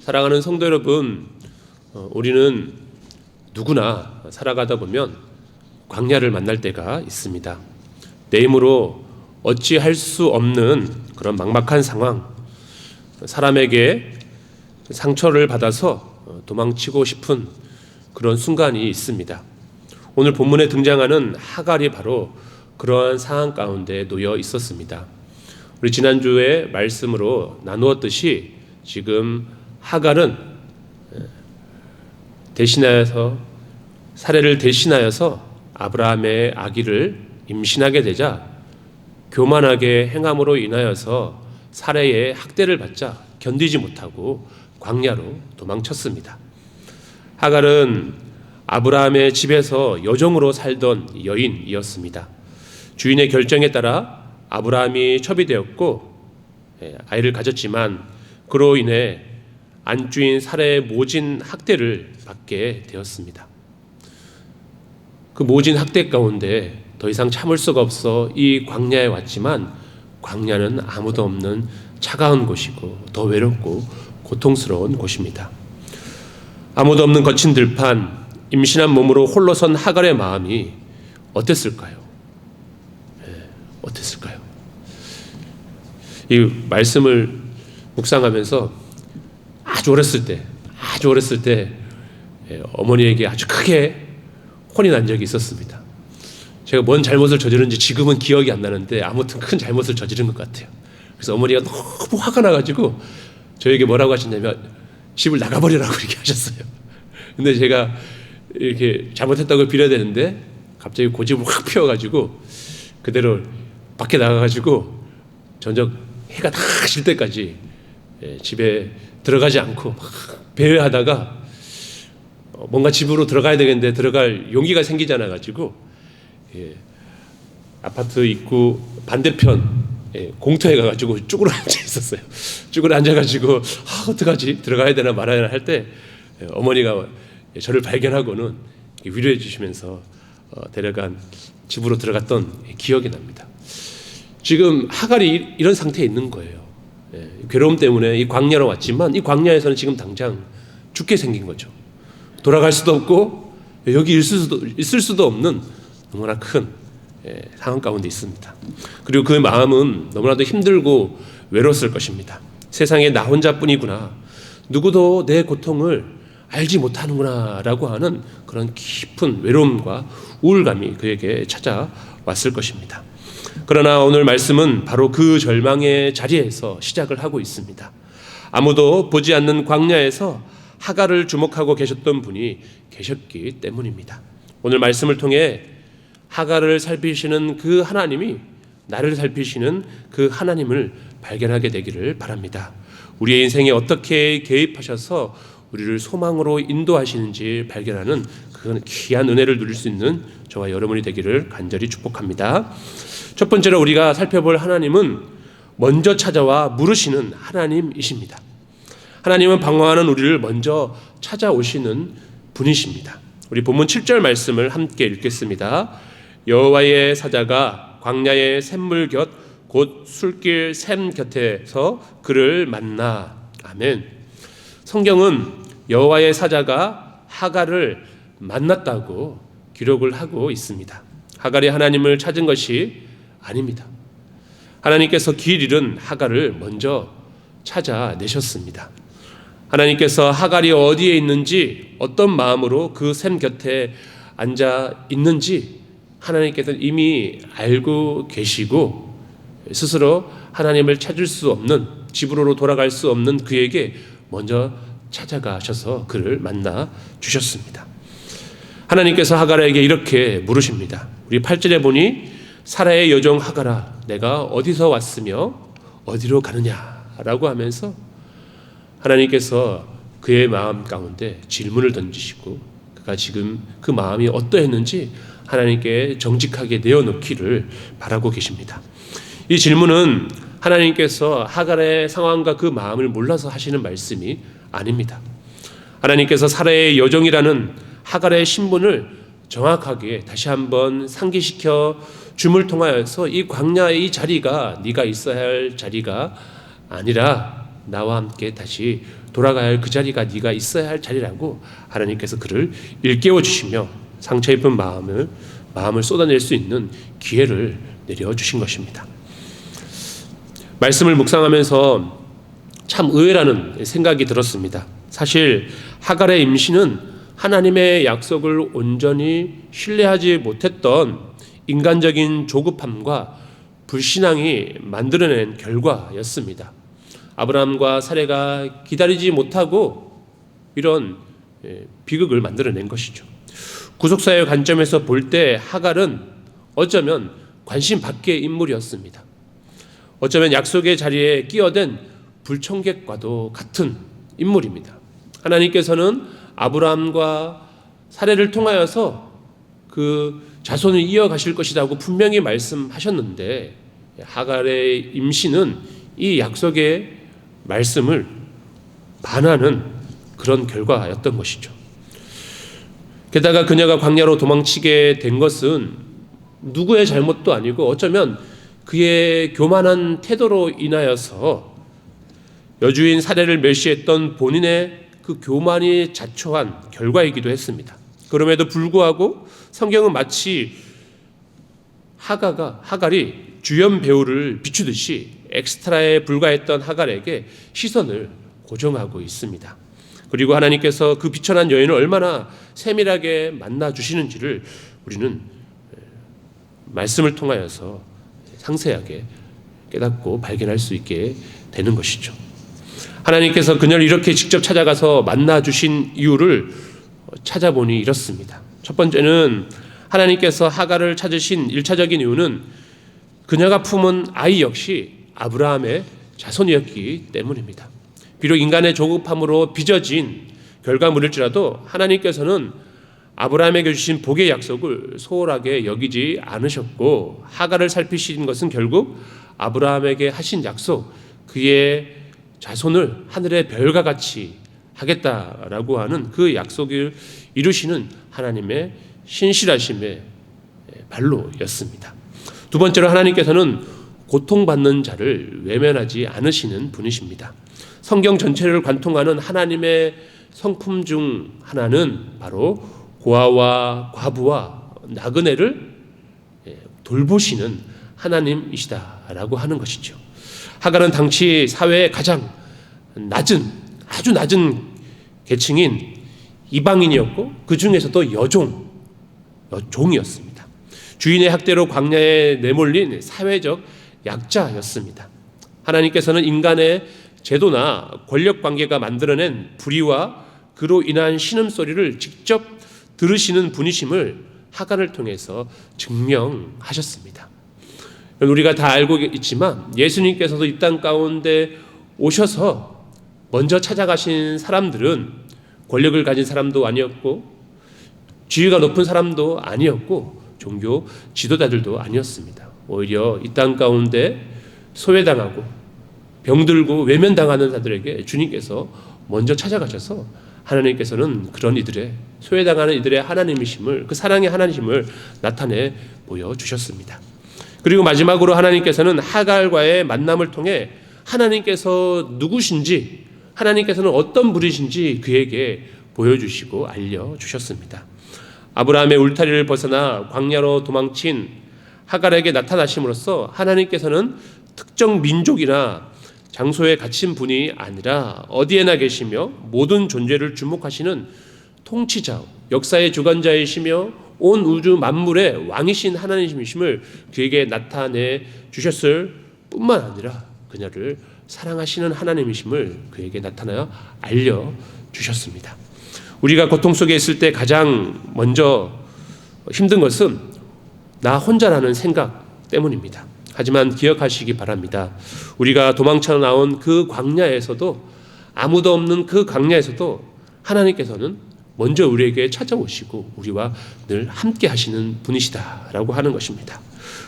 사랑하는 성도 여러분, 우리는 누구나 살아가다 보면 광야를 만날 때가 있습니다. 내 힘으로 어찌할 수 없는 그런 막막한 상황, 사람에게 상처를 받아서 도망치고 싶은 그런 순간이 있습니다. 오늘 본문에 등장하는 하갈이 바로 그러한 상황 가운데 놓여 있었습니다. 우리 지난주에 말씀으로 나누었듯이 지금 하갈은 사례를 대신하여서 아브라함의 아기를 임신하게 되자 교만하게 행함으로 인하여서 사례의 학대를 받자 견디지 못하고 광야로 도망쳤습니다. 하갈은 아브라함의 집에서 여종으로 살던 여인이었습니다. 주인의 결정에 따라 아브라함이 첩이되었고 아이를 가졌지만 그로 인해 안주인 사례의 모진 학대를 받게 되었습니다. 그 모진 학대 가운데 더 이상 참을 수가 없어 이 광야에 왔지만 광야는 아무도 없는 차가운 곳이고 더 외롭고 고통스러운 곳입니다. 아무도 없는 거친 들판, 임신한 몸으로 홀로 선 하갈의 마음이 어땠을까요? 어땠을까요? 이 말씀을 묵상하면서 아주 어렸을 때 어머니에게 아주 크게 혼이 난 적이 있었습니다. 제가 뭔 잘못을 저지른지 지금은 기억이 안 나는데 아무튼 큰 잘못을 저지른 것 같아요. 그래서 어머니가 너무 화가 나가지고 저에게 뭐라고 하셨냐면 집을 나가버리라고 이렇게 하셨어요. 근데 제가 이렇게 잘못했다고 빌어야 되는데 갑자기 고집을 확 피워가지고 그대로 밖에 나가가지고 저녁 해가 다 질 때까지 집에 들어가지 않고 막 배회하다가 뭔가 집으로 들어가야 되겠는데 들어갈 용기가 생기지 않아가지고 아파트 입구 반대편 공터에 가가지고 쭈그려 앉아 있었어요. 쭈그려 앉아가지고 어떡하지? 들어가야 되나 말아야 되나 할 때 어머니가 저를 발견하고는 위로해 주시면서 데려간 집으로 들어갔던 기억이 납니다. 지금 하갈이 이런 상태에 있는 거예요. 괴로움 때문에 이 광야로 왔지만 이 광야에서는 지금 당장 죽게 생긴 거죠. 돌아갈 수도 없고 여기 있을 수도 없는 너무나 큰 상황 가운데 있습니다. 그리고 그 마음은 너무나도 힘들고 외로웠을 것입니다. 세상에 나 혼자뿐이구나, 누구도 내 고통을 알지 못하는구나 라고 하는 그런 깊은 외로움과 우울감이 그에게 찾아왔을 것입니다. 그러나 오늘 말씀은 바로 그 절망의 자리에서 시작을 하고 있습니다. 아무도 보지 않는 광야에서 하갈을 주목하고 계셨던 분이 계셨기 때문입니다. 오늘 말씀을 통해 하갈을 살피시는 그 하나님이 나를 살피시는 그 하나님을 발견하게 되기를 바랍니다. 우리의 인생에 어떻게 개입하셔서 우리를 소망으로 인도하시는지 발견하는 그 귀한 은혜를 누릴 수 있는 저와 여러분이 되기를 간절히 축복합니다. 첫 번째로 우리가 살펴볼 하나님은 먼저 찾아와 물으시는 하나님이십니다. 하나님은 방황하는 우리를 먼저 찾아오시는 분이십니다. 우리 본문 7절 말씀을 함께 읽겠습니다. 여호와의 사자가 광야의 샘물 곁 곧 술길 샘 곁에서 그를 만나. 아멘. 성경은 여호와의 사자가 하갈을 만났다고 기록을 하고 있습니다. 하갈이 하나님을 찾은 것이 아닙니다. 하나님께서 길 잃은 하갈을 먼저 찾아내셨습니다. 하나님께서 하갈이 어디에 있는지, 어떤 마음으로 그 샘 곁에 앉아 있는지 하나님께서는 이미 알고 계시고 스스로 하나님을 찾을 수 없는, 집으로 돌아갈 수 없는 그에게 먼저 찾아가셔서 그를 만나 주셨습니다. 하나님께서 하갈에게 이렇게 물으십니다. 우리 8절에 보니 사라의 여종 하갈아, 내가 어디서 왔으며 어디로 가느냐라고 하면서 하나님께서 그의 마음 가운데 질문을 던지시고 그가 지금 그 마음이 어떠했는지 하나님께 정직하게 내어놓기를 바라고 계십니다. 이 질문은 하나님께서 하갈의 상황과 그 마음을 몰라서 하시는 말씀이 아닙니다. 하나님께서 사라의 여종이라는 하갈의 신분을 정확하게 다시 한번 상기시켜 줌을 통하여서 이 광야의 이 자리가 네가 있어야 할 자리가 아니라 나와 함께 다시 돌아가야 할 그 자리가 네가 있어야 할 자리라고 하나님께서 그를 일깨워 주시며 상처 입은 마음을 쏟아낼 수 있는 기회를 내려주신 것입니다. 말씀을 묵상하면서 참 의외라는 생각이 들었습니다. 사실 하갈의 임신은 하나님의 약속을 온전히 신뢰하지 못했던 인간적인 조급함과 불신앙이 만들어낸 결과였습니다. 아브라함과 사레가 기다리지 못하고 이런 비극을 만들어낸 것이죠. 구속사의 관점에서 볼 때 하갈은 어쩌면 관심 밖의 인물이었습니다. 어쩌면 약속의 자리에 끼어든 불청객과도 같은 인물입니다. 하나님께서는 아브라함과 사레를 통하여서 그 자손을 이어가실 것이라고 분명히 말씀하셨는데 하갈의 임신은 이 약속의 말씀을 반하는 그런 결과였던 것이죠. 게다가 그녀가 광야로 도망치게 된 것은 누구의 잘못도 아니고 어쩌면 그의 교만한 태도로 인하여서 여주인 사례를 멸시했던 본인의 그 교만이 자초한 결과이기도 했습니다. 그럼에도 불구하고 성경은 마치 하갈이 주연 배우를 비추듯이 엑스트라에 불과했던 하갈에게 시선을 고정하고 있습니다. 그리고 하나님께서 그 비천한 여인을 얼마나 세밀하게 만나 주시는지를 우리는 말씀을 통하여서 상세하게 깨닫고 발견할 수 있게 되는 것이죠. 하나님께서 그녀를 이렇게 직접 찾아가서 만나 주신 이유를 찾아보니 이렇습니다. 첫 번째는 하나님께서 하갈을 찾으신 1차적인 이유는 그녀가 품은 아이 역시 아브라함의 자손이었기 때문입니다. 비록 인간의 조급함으로 빚어진 결과물일지라도 하나님께서는 아브라함에게 주신 복의 약속을 소홀하게 여기지 않으셨고 하갈을 살피신 것은 결국 아브라함에게 하신 약속, 그의 자손을 하늘의 별과 같이 하겠다라고 하는 그 약속을 이루시는 하나님의 신실하심의 발로였습니다. 두 번째로 하나님께서는 고통받는 자를 외면하지 않으시는 분이십니다. 성경 전체를 관통하는 하나님의 성품 중 하나는 바로 고아와 과부와 나그네를 돌보시는 하나님이시다라고 하는 것이죠. 하갈은 당시 사회의 가장 아주 낮은 계층인 이방인이었고 그 중에서도 여종이었습니다. 주인의 학대로 광야에 내몰린 사회적 약자였습니다. 하나님께서는 인간의 제도나 권력 관계가 만들어낸 불의와 그로 인한 신음소리를 직접 들으시는 분이심을 하갈을 통해서 증명하셨습니다. 우리가 다 알고 있지만 예수님께서도 이 땅 가운데 오셔서 먼저 찾아가신 사람들은 권력을 가진 사람도 아니었고 지위가 높은 사람도 아니었고 종교 지도자들도 아니었습니다. 오히려 이 땅 가운데 소외당하고 병들고 외면당하는 자들에게 주님께서 먼저 찾아가셔서 하나님께서는 그런 이들의 소외당하는 이들의 하나님이심을, 그 사랑의 하나님임을 나타내 보여주셨습니다. 그리고 마지막으로 하나님께서는 하갈과의 만남을 통해 하나님께서 누구신지, 하나님께서는 어떤 분이신지 그에게 보여주시고 알려주셨습니다. 아브라함의 울타리를 벗어나 광야로 도망친 하갈에게 나타나심으로써 하나님께서는 특정 민족이나 장소에 갇힌 분이 아니라 어디에나 계시며 모든 존재를 주목하시는 통치자, 역사의 주관자이시며 온 우주 만물의 왕이신 하나님이심을 그에게 나타내 주셨을 뿐만 아니라 그녀를 사랑하시는 하나님이심을 그에게 나타나여 알려주셨습니다. 우리가 고통 속에 있을 때 가장 먼저 힘든 것은 나 혼자라는 생각 때문입니다. 하지만 기억하시기 바랍니다. 우리가 도망쳐 나온 그 광야에서도, 아무도 없는 그 광야에서도 하나님께서는 먼저 우리에게 찾아오시고 우리와 늘 함께 하시는 분이시다라고 하는 것입니다.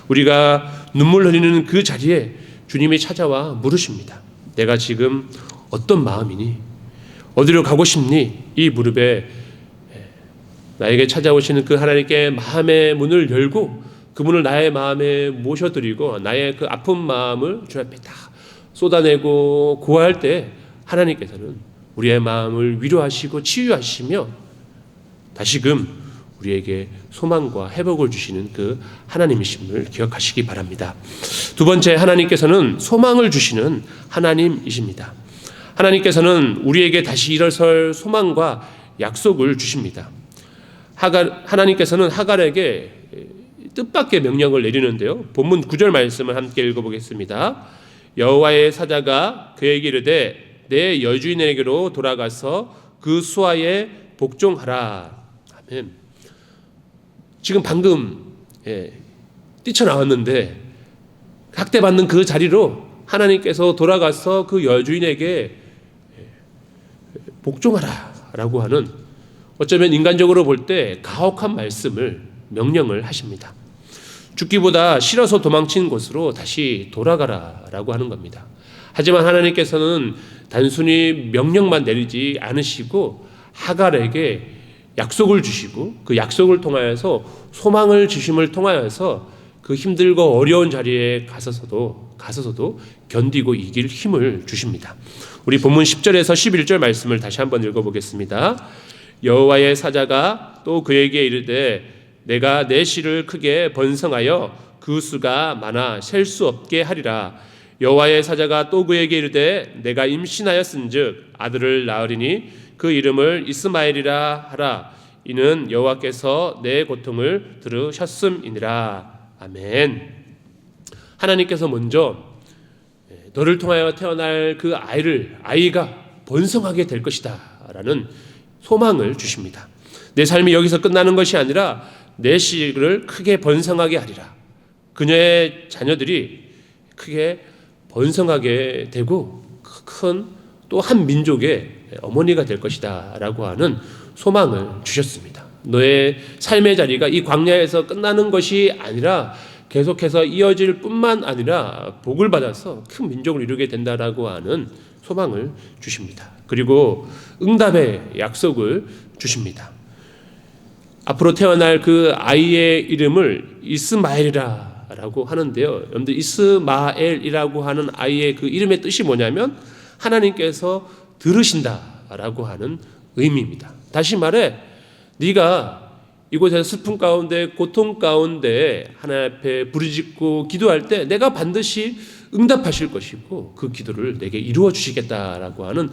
우리가 눈물 흘리는 그 자리에 주님이 찾아와 물으십니다. 내가 지금 어떤 마음이니? 어디로 가고 싶니? 이 무릎에 나에게 찾아오시는 그 하나님께 마음의 문을 열고 그분을 나의 마음에 모셔드리고 나의 그 아픈 마음을 주 앞에 다 쏟아내고 구할 때 하나님께서는 우리의 마음을 위로하시고 치유하시며 다시금 우리에게 소망과 회복을 주시는 그 하나님이심을 기억하시기 바랍니다. 두 번째, 하나님께서는 소망을 주시는 하나님이십니다. 하나님께서는 우리에게 다시 일어설 소망과 약속을 주십니다. 하나님께서는 하갈에게 뜻밖의 명령을 내리는데요. 본문 9절 말씀을 함께 읽어보겠습니다. 여호와의 사자가 그에게 이르되 내 여주인에게로 돌아가서 그 수하에 복종하라. 아멘. 지금 방금 뛰쳐나왔는데 학대받는 그 자리로 하나님께서 돌아가서 그 여주인에게 복종하라 라고 하는, 어쩌면 인간적으로 볼 때 가혹한 말씀을, 명령을 하십니다. 죽기보다 싫어서 도망친 곳으로 다시 돌아가라 라고 하는 겁니다. 하지만 하나님께서는 단순히 명령만 내리지 않으시고 하갈에게 약속을 주시고 그 약속을 통하여서 소망을 주심을 통하여서 그 힘들고 어려운 자리에 가서서도 견디고 이길 힘을 주십니다. 우리 본문 10절에서 11절 말씀을 다시 한번 읽어보겠습니다. 여호와의 사자가 또 그에게 이르되 내가 내 씨를 크게 번성하여 그 수가 많아 셀 수 없게 하리라. 여호와의 사자가 또 그에게 이르되 내가 임신하였은즉 아들을 낳으리니 그 이름을 이스마엘이라 하라. 이는 여호와께서 내 고통을 들으셨음이니라. 아멘. 하나님께서 먼저 너를 통하여 태어날 그 아이가 번성하게 될 것이다 라는 소망을 주십니다. 내 삶이 여기서 끝나는 것이 아니라 내 씨를 크게 번성하게 하리라. 그녀의 자녀들이 크게 번성하게 되고 큰 또 한 민족의 어머니가 될 것이다 라고 하는 소망을 주셨습니다. 너의 삶의 자리가 이 광야에서 끝나는 것이 아니라 계속해서 이어질 뿐만 아니라 복을 받아서 큰 민족을 이루게 된다라고 하는 소망을 주십니다. 그리고 응답의 약속을 주십니다. 앞으로 태어날 그 아이의 이름을 이스마엘이라고 하는데요. 여러분들 이스마엘이라고 하는 아이의 그 이름의 뜻이 뭐냐면 하나님께서 들으신다라고 하는 의미입니다. 다시 말해 네가 이곳에서 슬픔 가운데 고통 가운데 하나님 앞에 부르짖고 기도할 때 내가 반드시 응답하실 것이고 그 기도를 내게 이루어 주시겠다라고 하는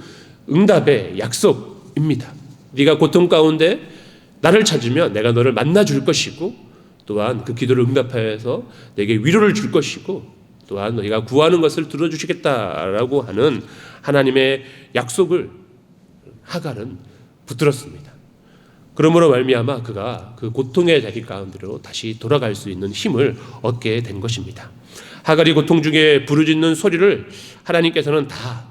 응답의 약속입니다. 네가 고통 가운데 나를 찾으면 내가 너를 만나 줄 것이고 또한 그 기도를 응답하여서 내게 위로를 줄 것이고 또한 너희가 구하는 것을 들어주시겠다라고 하는 하나님의 약속을 하갈은 붙들었습니다. 그러므로 말미암아 그가 그 고통의 자리 가운데로 다시 돌아갈 수 있는 힘을 얻게 된 것입니다. 하갈이 고통 중에 부르짖는 소리를 하나님께서는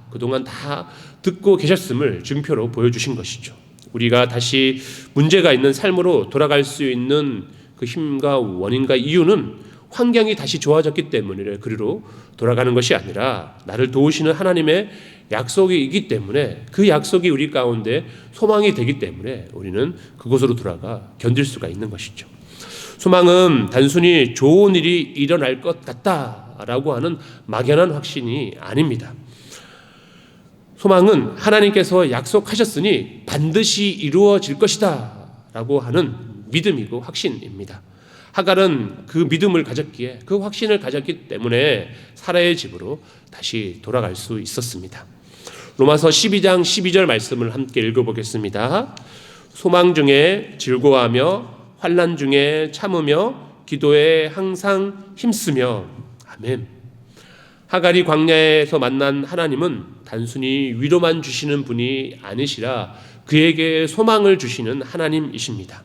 그동안 다 듣고 계셨음을 증표로 보여주신 것이죠. 우리가 다시 문제가 있는 삶으로 돌아갈 수 있는 그 힘과 원인과 이유는 환경이 다시 좋아졌기 때문에 그리로 돌아가는 것이 아니라 나를 도우시는 하나님의 약속이 있기 때문에 그 약속이 우리 가운데 소망이 되기 때문에 우리는 그곳으로 돌아가 견딜 수가 있는 것이죠. 소망은 단순히 좋은 일이 일어날 것 같다라고 하는 막연한 확신이 아닙니다. 소망은 하나님께서 약속하셨으니 반드시 이루어질 것이다 라고 하는 믿음이고 확신입니다. 하갈은 그 믿음을 가졌기에 그 확신을 가졌기 때문에 사라의 집으로 다시 돌아갈 수 있었습니다. 로마서 12장 12절 말씀을 함께 읽어보겠습니다. 소망 중에 즐거워하며 환난 중에 참으며 기도에 항상 힘쓰며. 아멘. 하갈이 광야에서 만난 하나님은 단순히 위로만 주시는 분이 아니시라 그에게 소망을 주시는 하나님이십니다.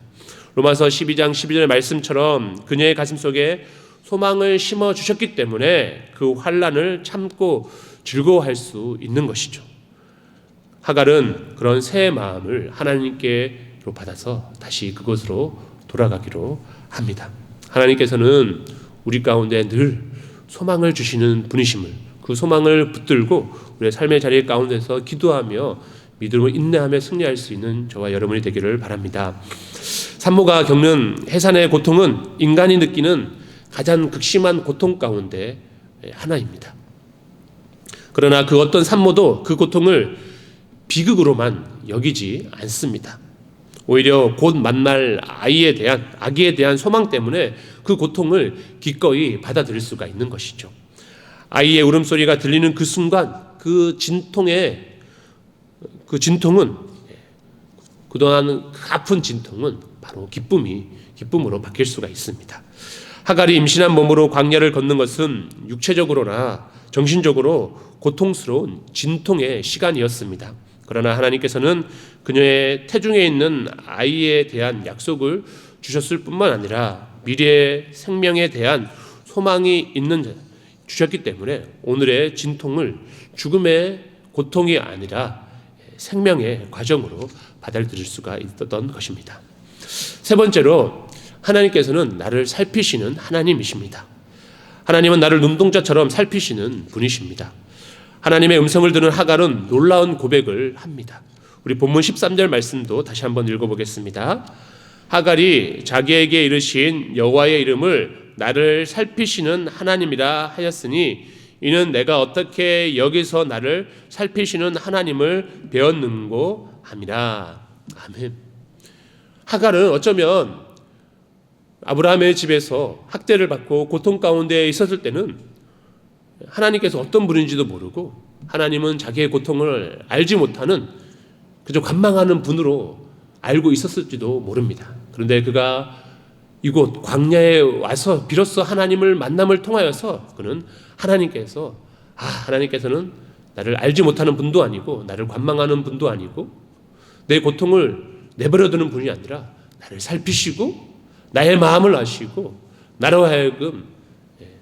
로마서 12장 12절 말씀처럼 그녀의 가슴속에 소망을 심어 주셨기 때문에 그 환난을 참고 즐거워할 수 있는 것이죠. 하갈은 그런 새 마음을 하나님께로 받아서 다시 그곳으로 돌아가기로 합니다. 하나님께서는 우리 가운데 늘 소망을 주시는 분이심을, 그 소망을 붙들고 우리의 삶의 자리 가운데서 기도하며 믿음으로 인내하며 승리할 수 있는 저와 여러분이 되기를 바랍니다. 산모가 겪는 해산의 고통은 인간이 느끼는 가장 극심한 고통 가운데 하나입니다. 그러나 그 어떤 산모도 그 고통을 비극으로만 여기지 않습니다. 오히려 곧 만날 아기에 대한 소망 때문에 그 고통을 기꺼이 받아들일 수가 있는 것이죠. 아이의 울음소리가 들리는 그 순간 그 진통은 그동안 그 아픈 진통은 바로 기쁨으로 바뀔 수가 있습니다. 하갈이 임신한 몸으로 광야를 걷는 것은 육체적으로나 정신적으로 고통스러운 진통의 시간이었습니다. 그러나 하나님께서는 그녀의 태중에 있는 아이에 대한 약속을 주셨을 뿐만 아니라 미래의 생명에 대한 소망이 주셨기 때문에 오늘의 진통을 죽음의 고통이 아니라 생명의 과정으로 받아들일 수가 있었던 것입니다. 세 번째로 하나님께서는 나를 살피시는 하나님이십니다. 하나님은 나를 눈동자처럼 살피시는 분이십니다. 하나님의 음성을 듣는 하갈은 놀라운 고백을 합니다. 우리 본문 13절 말씀도 다시 한번 읽어보겠습니다. 하갈이 자기에게 이르신 여호와의 이름을 나를 살피시는 하나님이라 하였으니 이는 내가 어떻게 여기서 나를 살피시는 하나님을 배웠는고 함이라. 아멘. 하갈은 어쩌면 아브라함의 집에서 학대를 받고 고통 가운데 있었을 때는 하나님께서 어떤 분인지도 모르고 하나님은 자기의 고통을 알지 못하는 그저 관망하는 분으로 알고 있었을지도 모릅니다. 그런데 그가 이곳 광야에 와서 비로소 하나님을 만남을 통하여서 그는 하나님께서는 나를 알지 못하는 분도 아니고 나를 관망하는 분도 아니고 내 고통을 내버려두는 분이 아니라 나를 살피시고 나의 마음을 아시고 나로 하여금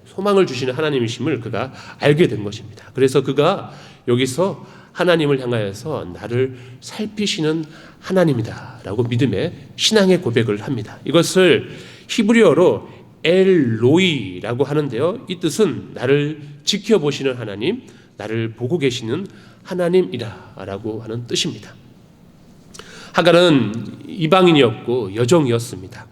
소망을 주시는 하나님이심을 그가 알게 된 것입니다. 그래서 그가 여기서 하나님을 향하여서 나를 살피시는 하나님이다 라고 믿음의 신앙의 고백을 합니다. 이것을 히브리어로 엘로이라고 하는데요, 이 뜻은 나를 지켜보시는 하나님, 나를 보고 계시는 하나님이라 라고 하는 뜻입니다. 하갈은 이방인이었고 여종이었습니다.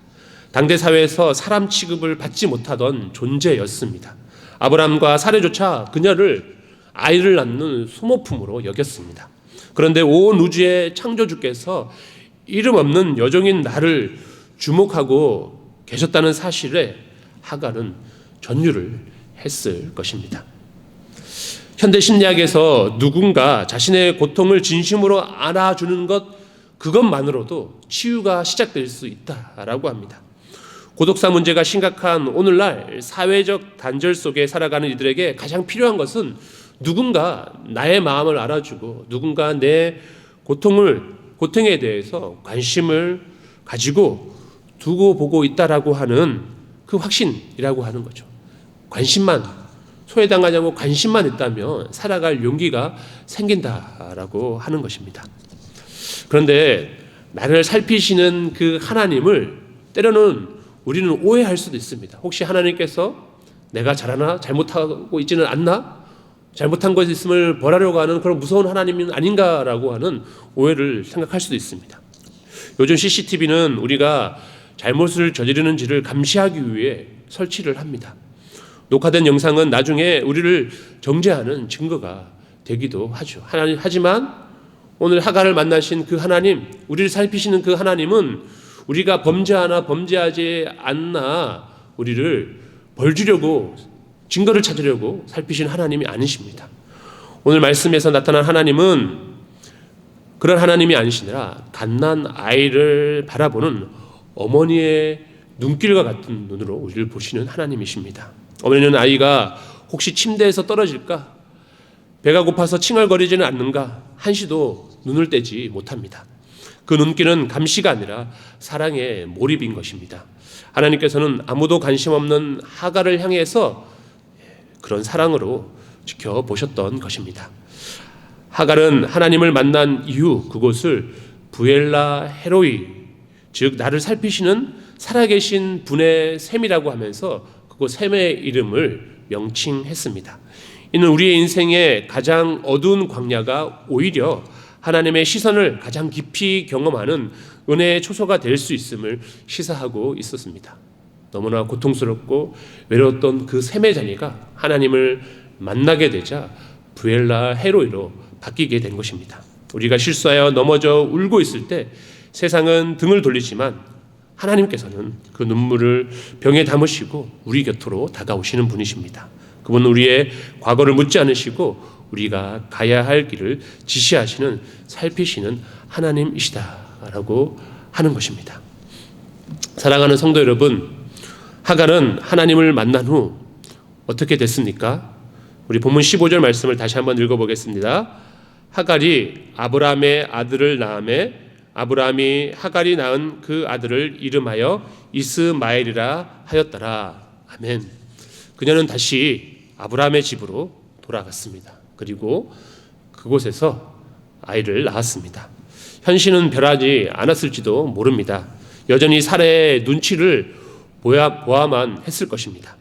당대 사회에서 사람 취급을 받지 못하던 존재였습니다. 아브라함과 사례조차 그녀를 아이를 낳는 소모품으로 여겼습니다. 그런데 온 우주의 창조주께서 이름 없는 여종인 나를 주목하고 계셨다는 사실에 하갈은 전율을 했을 것입니다. 현대 심리학에서 누군가 자신의 고통을 진심으로 알아주는 그것만으로도 치유가 시작될 수 있다라고 합니다. 고독사 문제가 심각한 오늘날 사회적 단절 속에 살아가는 이들에게 가장 필요한 것은 누군가 나의 마음을 알아주고 누군가 내 고통에 대해서 관심을 가지고 두고 보고 있다라고 하는 그 확신이라고 하는 거죠. 소외당하지 않고 관심만 있다면 살아갈 용기가 생긴다라고 하는 것입니다. 그런데 나를 살피시는 그 하나님을 때로는 우리는 오해할 수도 있습니다. 혹시 하나님께서 내가 잘하나? 잘못하고 있지는 않나? 잘못한 것이 있음을 벌하려고 하는 그런 무서운 하나님은 아닌가라고 하는 오해를 생각할 수도 있습니다. 요즘 CCTV는 우리가 잘못을 저지르는지를 감시하기 위해 설치를 합니다. 녹화된 영상은 나중에 우리를 정죄하는 증거가 되기도 하죠. 하지만 오늘 하갈을 만나신 그 하나님, 우리를 살피시는 그 하나님은 우리가 범죄하나 범죄하지 않나 우리를 벌주려고 증거를 찾으려고 살피신 하나님이 아니십니다. 오늘 말씀에서 나타난 하나님은 그런 하나님이 아니시니라 갓난 아이를 바라보는 어머니의 눈길과 같은 눈으로 우리를 보시는 하나님이십니다. 어머니는 아이가 혹시 침대에서 떨어질까? 배가 고파서 칭얼거리지는 않는가? 한시도 눈을 떼지 못합니다. 그 눈길은 감시가 아니라 사랑의 몰입인 것입니다. 하나님께서는 아무도 관심 없는 하갈을 향해서 그런 사랑으로 지켜보셨던 것입니다. 하갈은 하나님을 만난 이후 그곳을 부엘라 헤로이, 즉 나를 살피시는 살아계신 분의 샘이라고 하면서 그곳 샘의 이름을 명칭했습니다. 이는 우리의 인생의 가장 어두운 광야가 오히려 하나님의 시선을 가장 깊이 경험하는 은혜의 초소가 될 수 있음을 시사하고 있었습니다. 너무나 고통스럽고 외로웠던 그 샘의 자리가 하나님을 만나게 되자 부엘라 헤로이로 바뀌게 된 것입니다. 우리가 실수하여 넘어져 울고 있을 때 세상은 등을 돌리지만 하나님께서는 그 눈물을 병에 담으시고 우리 곁으로 다가오시는 분이십니다. 그분은 우리의 과거를 묻지 않으시고 우리가 가야 할 길을 지시하시는, 살피시는 하나님이시다라고 하는 것입니다. 사랑하는 성도 여러분, 하갈은 하나님을 만난 후 어떻게 됐습니까? 우리 본문 15절 말씀을 다시 한번 읽어보겠습니다. 하갈이 아브라함의 아들을 낳음에 아브라함이 하갈이 낳은 그 아들을 이름하여 이스마엘이라 하였더라. 아멘. 그녀는 다시 아브라함의 집으로 돌아갔습니다. 그리고 그곳에서 아이를 낳았습니다. 현실은 변하지 않았을지도 모릅니다. 여전히 사례의 눈치를 보아만 했을 것입니다.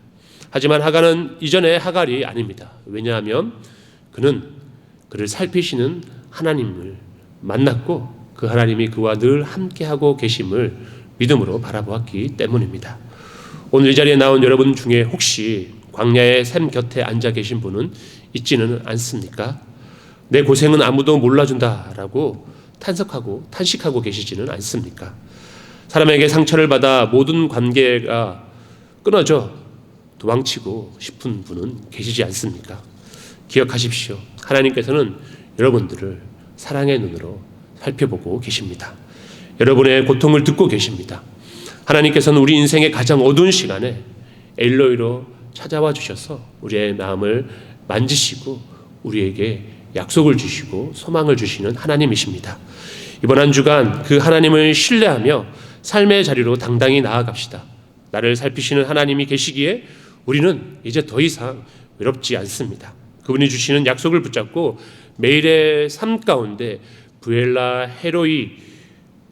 하지만 하갈은 이전의 하갈이 아닙니다. 왜냐하면 그는 그를 살피시는 하나님을 만났고 그 하나님이 그와 늘 함께하고 계심을 믿음으로 바라보았기 때문입니다. 오늘 이 자리에 나온 여러분 중에 혹시 광야의 샘 곁에 앉아 계신 분은 있지는 않습니까? 내 고생은 아무도 몰라준다라고 탄식하고 계시지는 않습니까? 사람에게 상처를 받아 모든 관계가 끊어져 도망치고 싶은 분은 계시지 않습니까? 기억하십시오. 하나님께서는 여러분들을 사랑의 눈으로 살펴보고 계십니다. 여러분의 고통을 듣고 계십니다. 하나님께서는 우리 인생의 가장 어두운 시간에 엘로이로 찾아와 주셔서 우리의 마음을 만지시고 우리에게 약속을 주시고 소망을 주시는 하나님이십니다. 이번 한 주간 그 하나님을 신뢰하며 삶의 자리로 당당히 나아갑시다. 나를 살피시는 하나님이 계시기에 우리는 이제 더 이상 외롭지 않습니다. 그분이 주시는 약속을 붙잡고 매일의 삶 가운데 부엘라 헤로이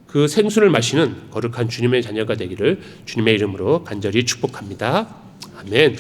그 생수를 마시는 거룩한 주님의 자녀가 되기를 주님의 이름으로 간절히 축복합니다. 아멘.